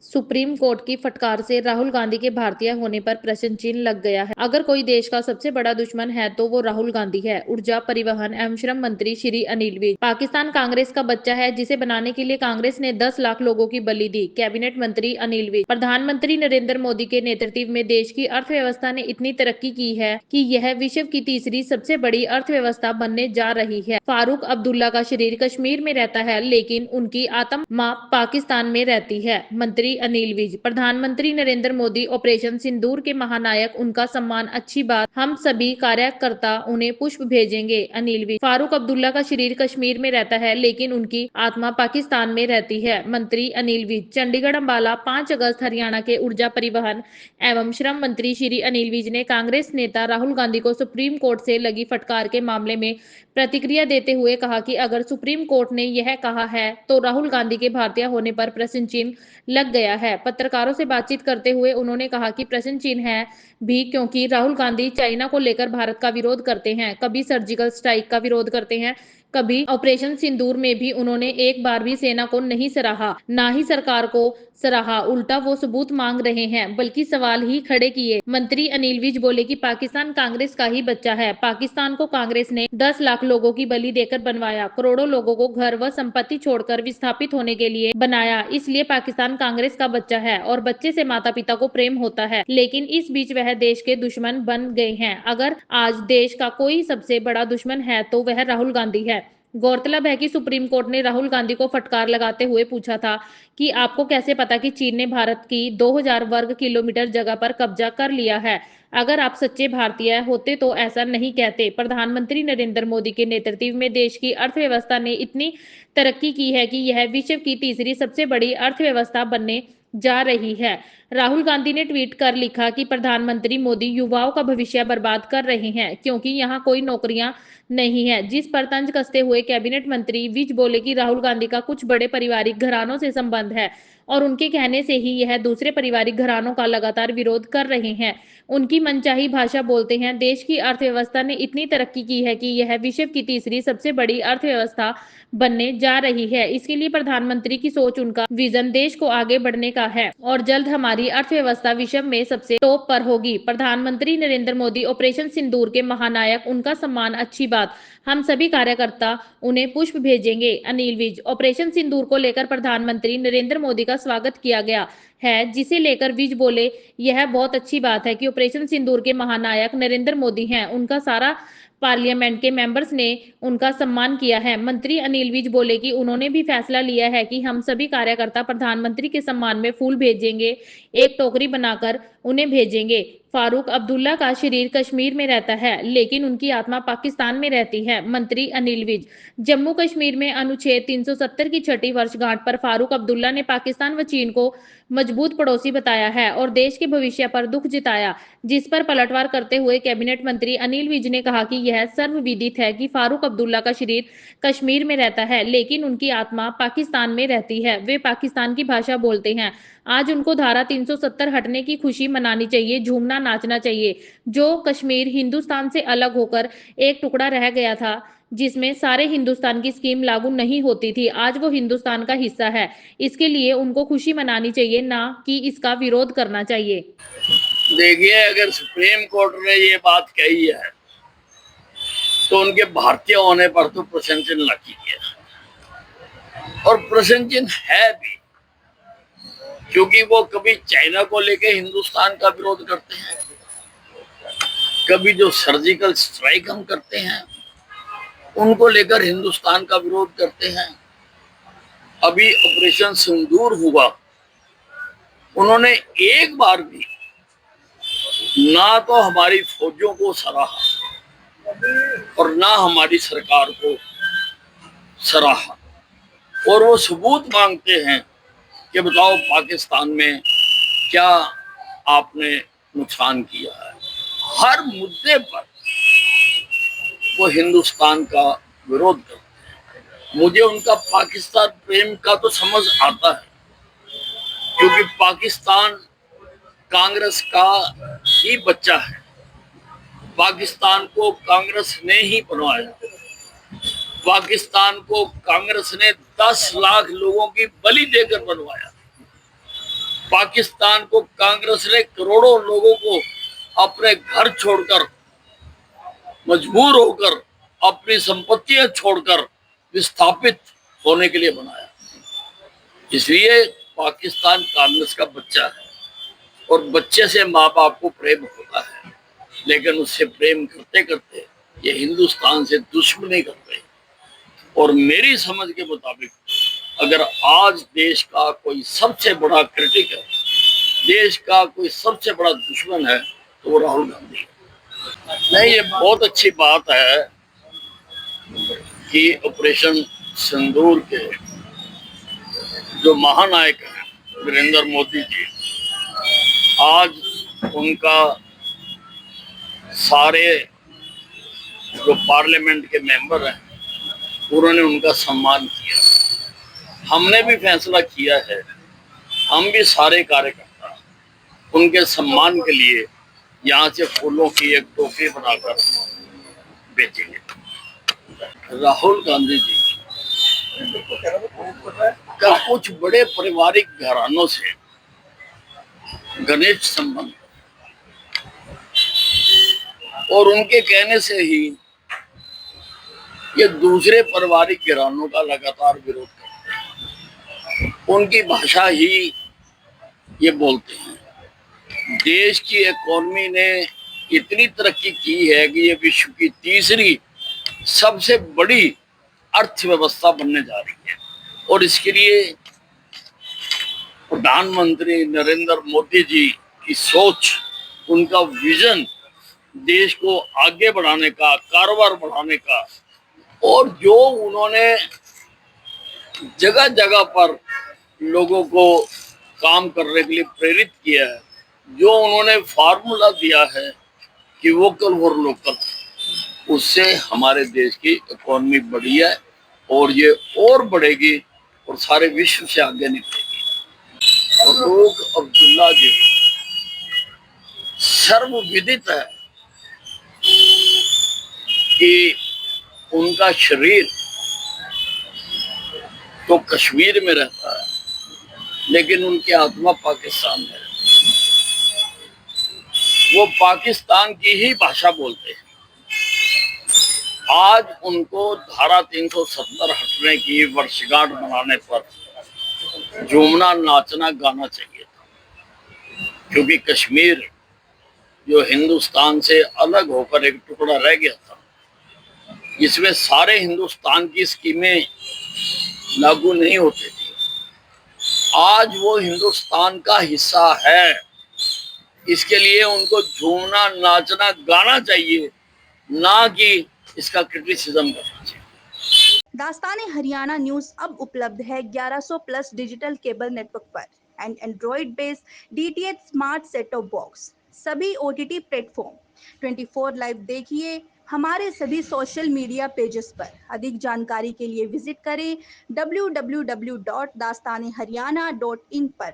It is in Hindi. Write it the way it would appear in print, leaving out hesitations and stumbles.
सुप्रीम कोर्ट की फटकार से राहुल गांधी के भारतीय होने पर प्रश्न चिन्ह लग गया है। अगर कोई देश का सबसे बड़ा दुश्मन है तो वो राहुल गांधी है। ऊर्जा, परिवहन एवं श्रम मंत्री श्री अनिल विज। पाकिस्तान कांग्रेस का बच्चा है जिसे बनाने के लिए कांग्रेस ने 10 लाख लोगों की बलि दी। कैबिनेट मंत्री अनिल विज। प्रधानमंत्री नरेंद्र मोदी के नेतृत्व में देश की अर्थव्यवस्था ने इतनी तरक्की की है कि यह विश्व की तीसरी सबसे बड़ी अर्थव्यवस्था बनने जा रही है। फारूक अब्दुल्ला का शरीर कश्मीर में रहता है लेकिन उनकी आत्मा पाकिस्तान में रहती है। मंत्री अनिल विज। प्रधानमंत्री नरेंद्र मोदी ऑपरेशन सिंदूर के महानायक, उनका सम्मान अच्छी बात, हम सभी कार्यकर्ता उन्हें पुष्प भेजेंगे। अनिल विज। फारूक अब्दुल्ला का शरीर कश्मीर में रहता है लेकिन उनकी आत्मा पाकिस्तान में रहती है। मंत्री अनिल विज। चंडीगढ़ अंबाला 5 अगस्त। हरियाणा के ऊर्जा, परिवहन एवं श्रम मंत्री श्री अनिल विज ने कांग्रेस नेता राहुल गांधी को सुप्रीम कोर्ट से लगी फटकार के मामले में प्रतिक्रिया देते हुए कहा कि अगर सुप्रीम कोर्ट ने यह कहा है तो राहुल गांधी के भारतीय होने पर प्रश्न चिन्ह लग गया है। पत्रकारों से बातचीत करते हुए उन्होंने कहा कि प्रश्न चिन्ह है भी क्योंकि राहुल गांधी चाइना को लेकर भारत का विरोध करते हैं, कभी सर्जिकल स्ट्राइक का विरोध करते हैं, कभी ऑपरेशन सिंदूर में भी उन्होंने एक बार भी सेना को नहीं सराहा, ना ही सरकार को सराहा। उल्टा वो सबूत मांग रहे हैं, बल्कि सवाल ही खड़े किए। मंत्री अनिल विज बोले कि पाकिस्तान कांग्रेस का ही बच्चा है। पाकिस्तान को कांग्रेस ने 10 लाख लोगों की बलि देकर बनवाया, करोड़ों लोगों को घर व संपत्ति छोड़कर विस्थापित होने के लिए बनाया। इसलिए पाकिस्तान कांग्रेस का बच्चा है और बच्चे से माता पिता को प्रेम होता है, लेकिन इस बीच वह देश के दुश्मन बन गए हैं। अगर आज देश का कोई सबसे बड़ा दुश्मन है तो वह राहुल गांधी है। गौरतलब है कि सुप्रीम कोर्ट ने राहुल गांधी को फटकार लगाते हुए पूछा था कि आपको कैसे पता कि चीन ने भारत की 2000 वर्ग किलोमीटर जगह पर कब्जा कर लिया है। अगर आप सच्चे भारतीय होते तो ऐसा नहीं कहते। प्रधानमंत्री नरेंद्र मोदी के नेतृत्व में देश की अर्थव्यवस्था ने इतनी तरक्की की है कि यह विश्व की तीसरी सबसे बड़ी अर्थव्यवस्था बनने जा रही है। राहुल गांधी ने ट्वीट कर लिखा कि प्रधानमंत्री मोदी युवाओं का भविष्य बर्बाद कर रहे हैं क्योंकि यहाँ कोई नौकरियां नहीं है। जिस पर तंज कसते हुए कैबिनेट मंत्री विज बोले कि राहुल गांधी का कुछ बड़े पारिवारिक घरानों से संबंध है और उनके कहने से ही यह दूसरे पारिवारिक घरानों का लगातार विरोध कर रहे हैं। उनकी मनचाही भाषा बोलते हैं। देश की अर्थव्यवस्था ने इतनी तरक्की की है कि यह विश्व की तीसरी सबसे बड़ी अर्थव्यवस्था बनने जा रही है। इसके लिए प्रधानमंत्री की सोच, उनका विजन देश को आगे बढ़ने का है और जल्द हमारी अर्थव्यवस्था विश्व में सबसे टॉप पर होगी। प्रधानमंत्री नरेंद्र मोदी ऑपरेशन सिंदूर के महानायक, उनका सम्मान अच्छी बात, हम सभी कार्यकर्ता उन्हें पुष्प भेजेंगे। अनिल विज। ऑपरेशन सिंदूर को लेकर प्रधानमंत्री नरेंद्र मोदी का स्वागत किया गया है, जिसे लेकर विज बोले यह बहुत अच्छी बात है कि ऑपरेशन सिंदूर के महानायक नरेंद्र मोदी हैं। उनका सारा पार्लियामेंट के मेंबर्स ने उनका सम्मान किया है। मंत्री अनिल विज बोले कि उन्होंने भी फैसला लिया है कि हम सभी कार्यकर्ता प्रधानमंत्री के सम्मान में फूल भेजेंगे, एक टोकरी बनाकर उन्हें भेजेंगे। फारूक अब्दुल्ला का शरीर कश्मीर में रहता है लेकिन उनकी आत्मा पाकिस्तान में रहती है। मंत्री अनिल विज। जम्मू कश्मीर में अनुच्छेद 370 की छठी वर्षगांठ पर फारूक अब्दुल्ला ने पाकिस्तान व चीन को मजबूत पड़ोसी बताया है और देश के भविष्य पर दुख जताया, जिस पर पलटवार करते हुए कैबिनेट मंत्री अनिल विज ने कहा कि यह सर्वविदित है कि फारूक अब्दुल्ला का शरीर कश्मीर में रहता है लेकिन उनकी आत्मा पाकिस्तान में रहती है। वे पाकिस्तान की भाषा बोलते हैं। आज उनको धारा 370 हटने की खुशी मनानी चाहिए, झूमना नाचना चाहिए। जो कश्मीर हिंदुस्तान से अलग होकर एक टुकड़ा रह गया था जिसमें सारे हिंदुस्तान की स्कीम लागू नहीं होती थी, आज वो हिंदुस्तान का हिस्सा है। इसके लिए उनको खुशी मनानी चाहिए, ना कि इसका विरोध करना चाहिए। देखिए, अगर सुप्रीम कोर्ट ने ये बात कही है तो उनके भारतीय होने पर तो प्रश्न चिन्ह लगी है और प्रश्न चिन्ह है भी, क्योंकि वो कभी चाइना को लेके हिंदुस्तान का विरोध करते हैं, कभी जो सर्जिकल स्ट्राइक हम करते हैं उनको लेकर हिंदुस्तान का विरोध करते हैं। अभी ऑपरेशन सिंदूर हुआ, उन्होंने एक बार भी ना तो हमारी फौजों को सराहा और ना हमारी सरकार को सराहा, और वो सबूत मांगते हैं कि बताओ पाकिस्तान में क्या आपने नुकसान किया है। हर मुद्दे पर वो हिंदुस्तान का विरोध करते हैं। मुझे उनका पाकिस्तान प्रेम का तो समझ आता है, क्योंकि पाकिस्तान कांग्रेस का ही बच्चा है। पाकिस्तान को कांग्रेस ने ही बनवाया, पाकिस्तान को कांग्रेस ने 10 लाख लोगों की बलि देकर बनवाया। पाकिस्तान को कांग्रेस ने करोड़ों लोगों को अपने घर छोड़कर, मजबूर होकर, अपनी संपत्तियां छोड़कर विस्थापित होने के लिए बनाया। इसलिए पाकिस्तान कांग्रेस का बच्चा है और बच्चे से माँ बाप को प्रेम होता है, लेकिन उससे प्रेम करते करते ये हिंदुस्तान से दुश्मनी कर गए। और मेरी समझ के मुताबिक अगर आज देश का कोई सबसे बड़ा क्रिटिक है, देश का कोई सबसे बड़ा दुश्मन है, तो वो राहुल गांधी है। नहीं, ये बहुत अच्छी बात है कि ऑपरेशन सिंदूर के जो महानायक हैं नरेंद्र मोदी जी, आज उनका सारे जो पार्लियामेंट के मेंबर हैं उन्होंने उनका सम्मान किया। हमने भी फैसला किया है, हम भी सारे कार्यकर्ता उनके सम्मान के लिए यहाँ से फूलों की एक टोकरी बनाकर बेचेंगे। राहुल गांधी जी का कुछ बड़े पारिवारिक घरानों से घनिष्ठ संबंध और उनके कहने से ही ये दूसरे पारिवारिक घरानों का लगातार विरोध करते हैं। उनकी भाषा ही ये बोलते हैं। देश की इकोनॉमी ने इतनी तरक्की की है कि ये विश्व की तीसरी सबसे बड़ी अर्थव्यवस्था बनने जा रही है और इसके लिए प्रधानमंत्री नरेंद्र मोदी जी की सोच, उनका विजन देश को आगे बढ़ाने का, कारोबार बढ़ाने का, और जो उन्होंने जगह जगह पर लोगों को काम करने के लिए प्रेरित किया है, जो उन्होंने फार्मूला दिया है कि वोकल फॉर लोकल, उससे हमारे देश की इकोनॉमी बढ़ी है और ये और बढ़ेगी और सारे विश्व से आगे निकलेगी। फारूक अब्दुल्ला जी सर्वविदित है कि उनका शरीर तो कश्मीर में रहता है, लेकिन उनकी आत्मा पाकिस्तान में है। वो पाकिस्तान की ही भाषा बोलते हैं। आज उनको धारा 370 हटने की वर्षगांठ मनाने पर झूमना, नाचना, गाना चाहिए था, क्योंकि कश्मीर जो हिंदुस्तान से अलग होकर एक टुकड़ा रह गया था, इसमें सारे हिंदुस्तान की स्कीमें लागू नहीं होती थी, आज वो हिंदुस्तान का हिस्सा है। इसके लिए उनको झूमना, नाचना, गाना चाहिए, ना कि इसका क्रिटिसिज्म करना चाहिए। दास्तान हरियाणा न्यूज अब उपलब्ध है 1100 प्लस डिजिटल केबल नेटवर्क पर and Android based DTH smart set top box, सभी OTT प्लेटफॉर्म 24 लाइव देखिए हमारे सभी सोशल मीडिया पेजेस पर। अधिक जानकारी के लिए विजिट करें www.dastaneharyana.in पर।